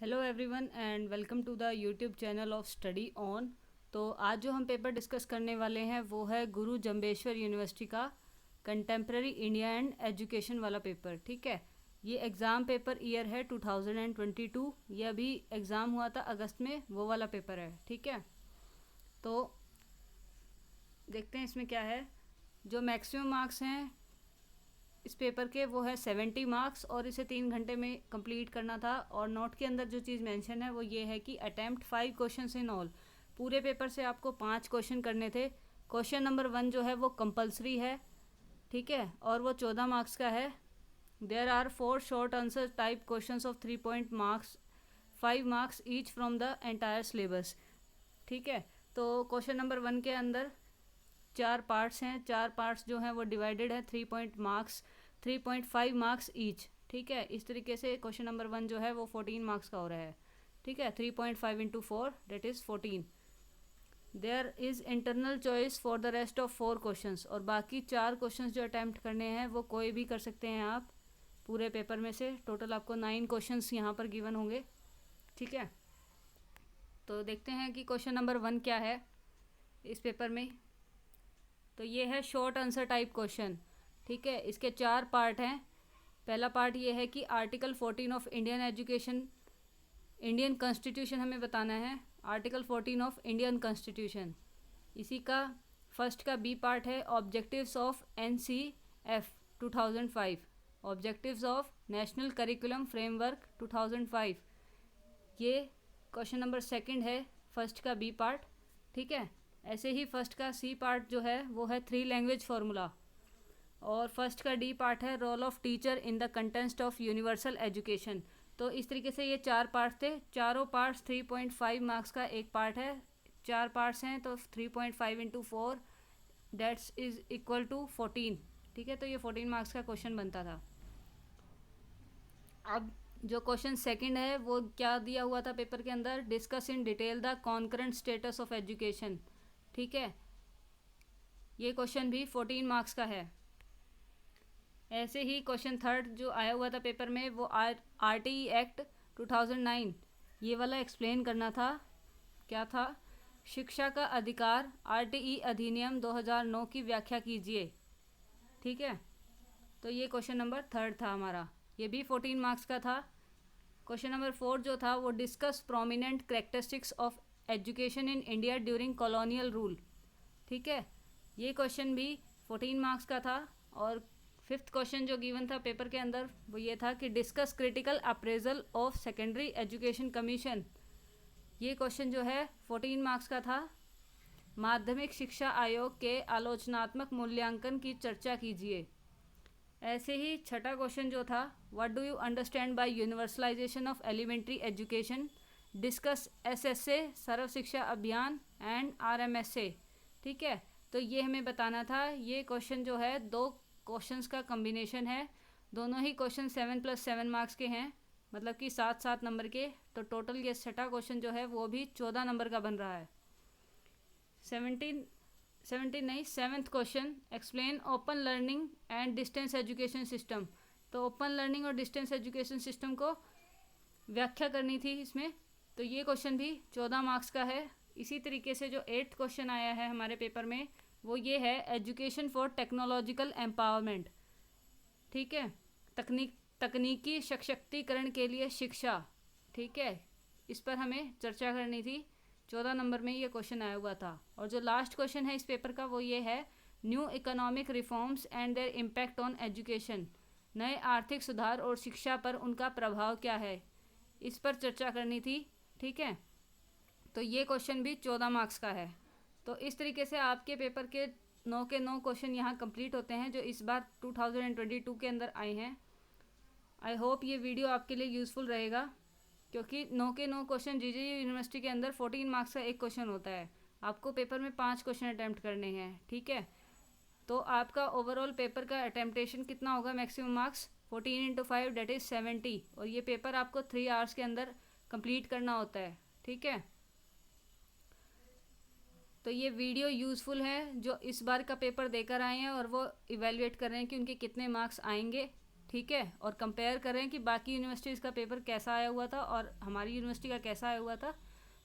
Hello everyone and welcome to the YouTube channel of study on. तो आज जो हम पेपर डिस्कस करने वाले हैं वो है गुरु जम्बेश्वर यूनिवर्सिटी का कंटेम्प्रेरी इंडिया एंड एजुकेशन वाला पेपर। ठीक है, ये एग्ज़ाम पेपर ईयर है 2022। ये अभी एग्ज़ाम हुआ था अगस्त में, वो वाला पेपर है। ठीक है, तो देखते हैं इसमें क्या है। जो मैक्सिमम मार्क्स हैं इस पेपर के वो है 70 मार्क्स और इसे 3 घंटे में कंप्लीट करना था। और नोट के अंदर जो चीज़ मेंशन है वो ये है कि अटैम्प्ट 5 क्वेश्चंस इन ऑल। पूरे पेपर से आपको 5 क्वेश्चन करने थे। क्वेश्चन नंबर 1 जो है वो कंपलसरी है, ठीक है, और वो 14 मार्क्स का है। There are 4 short answer type question of 3 point marks, 5 marks each from the entire syllabus. ठीक है, तो क्वेश्चन नंबर 1 के अंदर 4 पार्ट्स हैं। 4 पार्ट्स जो हैं वो डिवाइडेड है 3.5 मार्क्स ईच। ठीक है, इस तरीके से क्वेश्चन नंबर 1 जो है वो 14 मार्क्स का हो रहा है। ठीक है, 3.5 into 4 that is 14। There is internal choice for the rest of 4 questions. और बाकी 4 क्वेश्चंस जो अटैम्प्ट करने हैं वो कोई भी कर सकते हैं आप पूरे पेपर में से। टोटल आपको 9 क्वेश्चंस यहाँ पर गिवन होंगे। ठीक है, तो देखते हैं कि क्वेश्चन नंबर 1 क्या है इस पेपर में। तो ये है शॉर्ट आंसर टाइप क्वेश्चन। ठीक है, इसके 4 पार्ट हैं। पहला पार्ट ये है कि आर्टिकल 14 ऑफ इंडियन कॉन्स्टिट्यूशन हमें बताना है। आर्टिकल 14 ऑफ इंडियन कॉन्स्टिट्यूशन, इसी का फर्स्ट का बी पार्ट है objectives of NCF 2005, objectives of national curriculum framework 2005। ये क्वेश्चन नंबर 2 है फर्स्ट का बी पार्ट। ठीक है, ऐसे ही फर्स्ट का सी पार्ट जो है वो है 3 लैंग्वेज फार्मूला। और फर्स्ट का डी पार्ट है role of teacher in the context of universal education. तो इस तरीके से ये 4 पार्ट थे। चारों पार्ट्स 3.5 मार्क्स का एक पार्ट है। 4 पार्ट्स हैं तो 3.5 into 4 that's is equal to 14। ठीक है, तो ये 14 मार्क्स का क्वेश्चन बनता था। अब जो क्वेश्चन 2 है वो क्या दिया हुआ था पेपर के अंदर, discuss in detail the concurrent status of education. ठीक है, ये क्वेश्चन भी 14 मार्क्स का है। ऐसे ही क्वेश्चन 3 जो आया हुआ था पेपर में वो RTE एक्ट 2009, ये वाला एक्सप्लेन करना था। क्या था, शिक्षा का अधिकार, RTE अधिनियम 2009 की व्याख्या कीजिए। ठीक है, तो ये क्वेश्चन नंबर 3 था हमारा, ये भी 14 मार्क्स का था। क्वेश्चन नंबर 4 जो था वो discuss prominent characteristics of education in India during colonial rule. ठीक है, ये क्वेश्चन भी 14 मार्क्स का था। और 5th क्वेश्चन जो गिवन था पेपर के अंदर वो ये था कि discuss critical appraisal of secondary education commission. ये क्वेश्चन जो है 14 मार्क्स का था। माध्यमिक शिक्षा आयोग के आलोचनात्मक मूल्यांकन की चर्चा कीजिए। ऐसे ही 6ठा क्वेश्चन जो था, what do you understand by universalization of elementary education, discuss SSA Sarva Shiksha Abhiyan and RMSA। ठीक है, तो ये हमें बताना था। ये क्वेश्चन जो है 2 क्वेश्चंस का कम्बिनेशन है। दोनों ही क्वेश्चन 7 + 7 मार्क्स के हैं, मतलब कि 7-7 नंबर के। तो टोटल ये 6ठा क्वेश्चन जो है वो भी 14 नंबर का बन रहा है। 17 नहीं, 7th question, explain open learning and distance education system. तो ओपन लर्निंग और डिस्टेंस एजुकेशन सिस्टम को व्याख्या करनी थी इसमें। तो ये क्वेश्चन भी 14 मार्क्स का है। इसी तरीके से जो 8th क्वेश्चन आया है हमारे पेपर में वो ये है, एजुकेशन फॉर टेक्नोलॉजिकल एम्पावरमेंट। ठीक है, तकनीकी सशक्तिकरण के लिए शिक्षा। ठीक है, इस पर हमें चर्चा करनी थी। 14 नंबर में ये क्वेश्चन आया हुआ था। और जो लास्ट क्वेश्चन है इस पेपर का वो ये है, new economic reforms and there impact on education. नए आर्थिक सुधार और शिक्षा पर उनका प्रभाव क्या है, इस पर चर्चा करनी थी। ठीक है, तो ये क्वेश्चन भी 14 मार्क्स का है। तो इस तरीके से आपके पेपर के 9 के 9 क्वेश्चन यहाँ कंप्लीट होते हैं जो इस बार 2022 के अंदर आए हैं। आई होप ये वीडियो आपके लिए यूज़फुल रहेगा, क्योंकि 9 के 9 क्वेश्चन JJU यूनिवर्सिटी के अंदर 14 मार्क्स का एक क्वेश्चन होता है। आपको पेपर में 5 क्वेश्चन अटैम्प्ट करने हैं। ठीक है, तो आपका ओवरऑल पेपर का अटैम्प्टेशन कितना होगा, मैक्सिमम मार्क्स 14 × 5 डेट इज़ 70। और ये पेपर आपको 3 आवर्स के अंदर कंप्लीट करना होता है। ठीक है, तो ये वीडियो यूज़फुल है जो इस बार का पेपर देकर आए हैं और वो इवेलुएट कर रहे हैं कि उनके कितने मार्क्स आएंगे। ठीक है, और कंपेयर करें कि बाकी यूनिवर्सिटीज़ का पेपर कैसा आया हुआ था और हमारी यूनिवर्सिटी का कैसा आया हुआ था।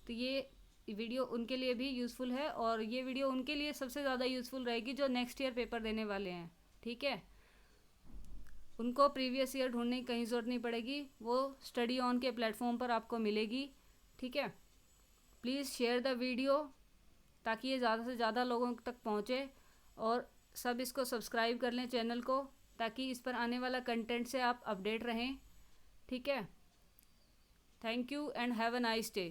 तो ये वीडियो उनके लिए भी यूज़फुल है, और ये वीडियो उनके लिए सबसे ज़्यादा यूज़फुल रहेगी जो नेक्स्ट ईयर पेपर देने वाले हैं। ठीक है, उनको प्रीवियस ईयर ढूंढने की कहीं ज़रूरत नहीं पड़ेगी, वो स्टडी ऑन के प्लेटफॉर्म पर आपको मिलेगी। ठीक है, प्लीज़ शेयर द वीडियो ताकि ये ज़्यादा से ज़्यादा लोगों तक पहुँचे, और सब इसको सब्सक्राइब कर लें चैनल को, ताकि इस पर आने वाला कंटेंट से आप अपडेट रहें। ठीक है, thank you and have a nice day.